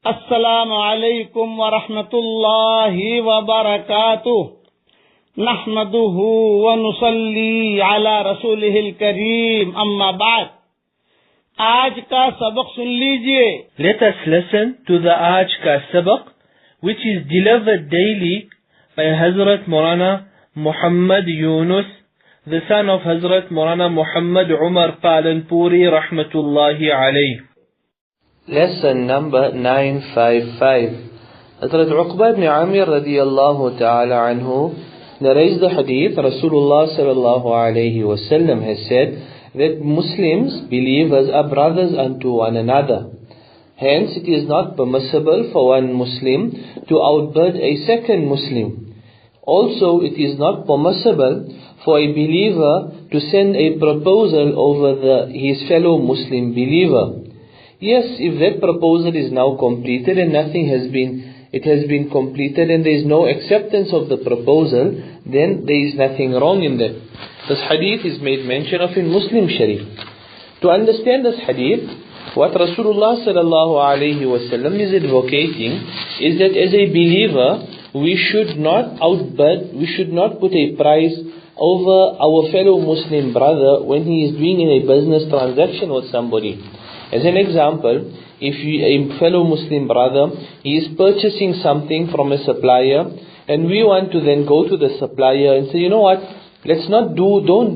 السلام عليكم ورحمة الله وبركاته نحمده ونصلي على رسوله الكريم أما بعد आज का सबक सुन लीजिए. Let us listen to the Aaj ka sabaq, which is delivered daily by Hazrat Maulana Muhammad Yunus, the son of Hazrat Maulana Muhammad Umar Palanpuri rahmatullahi alayh. Lesson number 955. Hazrat Uqba ibn Amir radiyallahu ta'ala anhu narrates the hadith. Rasulullah sallallahu alayhi wasallam has said that Muslims, believers, are brothers unto one another. Hence, it is not permissible for one Muslim to outbid a second Muslim. Also, it is not permissible for a believer to send a proposal over his fellow Muslim believer. Yes, if that proposal is now completed and it has been completed and there is no acceptance of the proposal, then there is nothing wrong in that. This hadith is made mention of in Muslim Sharif. To understand this hadith, what Rasulullah sallallahu alayhi wasallam is advocating is that as a believer, we should not outbid, we should not put a price over our fellow Muslim brother when he is doing a business transaction with somebody. As an example, if a fellow Muslim brother, he is purchasing something from a supplier, and we want to then go to the supplier and say, you know what, don't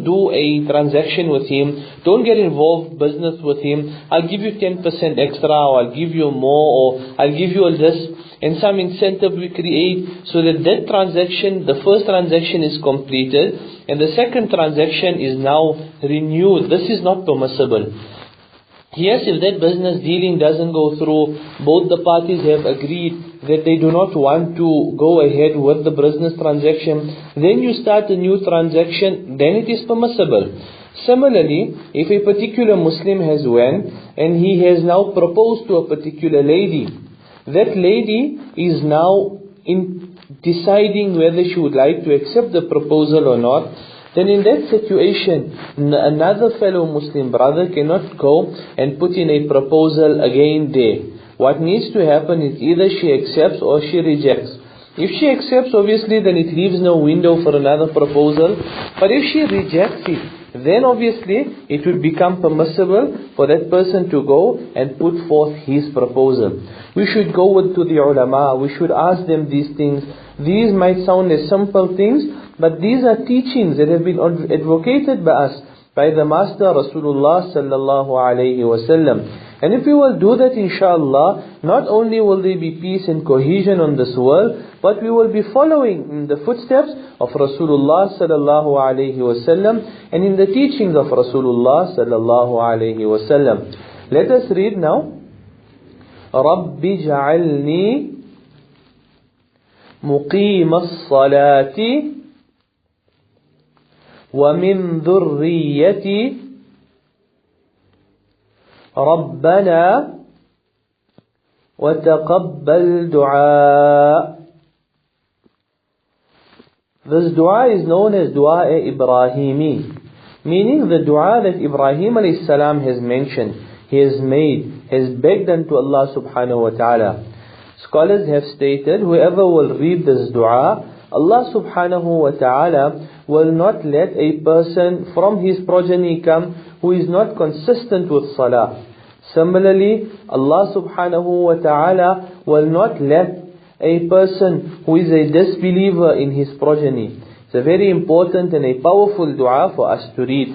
do a transaction with him, don't get involved business with him, I'll give you 10% extra, or I'll give you more, or I'll give you this, and some incentive we create so that transaction, the first transaction is completed, and the second transaction is now renewed. This is not permissible. Yes, if that business dealing doesn't go through, both the parties have agreed that they do not want to go ahead with the business transaction, then you start a new transaction, then it is permissible. Similarly, if a particular Muslim has went and he has now proposed to a particular lady, that lady is now in deciding whether she would like to accept the proposal or not, then in that situation, another fellow Muslim brother cannot go and put in a proposal again there. What needs to happen is either she accepts or she rejects. If she accepts, obviously, then it leaves no window for another proposal. But if she rejects it, then obviously it would become permissible for that person to go and put forth his proposal. We should go to the ulama, we should ask them these things. These might sound as simple things, but these are teachings that have been advocated by us, by the Master Rasulullah sallallahu alayhi wasallam. And if we will do that, inshallah, not only will there be peace and cohesion on this world, but we will be following in the footsteps of Rasulullah sallallahu alayhi wasallam and in the teachings of Rasulullah sallallahu alayhi wasallam. Let us read now. Rabbi ja'alni muqim as-salati ومن ذريتي ربنا وتقبل دعاء. This dua is known as dua Ibrahimi, meaning the dua that Ibrahim alayhi salam has mentioned, he has made, has begged unto Allah subhanahu wa ta'ala. Scholars have stated, whoever will read this dua, Allah subhanahu wa ta'ala will not let a person from his progeny come who is not consistent with salah. Similarly, Allah subhanahu wa ta'ala will not let a person who is a disbeliever in his progeny. It's a very important and a powerful dua for us to read.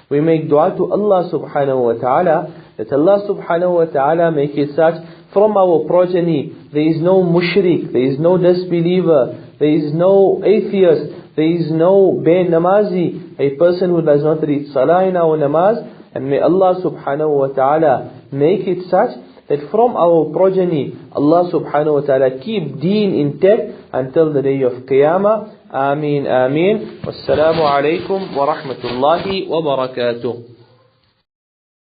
We make dua to Allah subhanahu wa ta'ala that Allah subhanahu wa ta'ala make it such from our progeny there is no mushrik, there is no disbeliever, there is no atheist, there is no bad namazi, a person who does not read salah in our namaz. And may Allah subhanahu wa ta'ala make it such that from our progeny, Allah subhanahu wa ta'ala keep deen intact until the day of Qiyamah. Ameen, ameen. Wassalamu alaikum wa rahmatullahi wa barakatuh.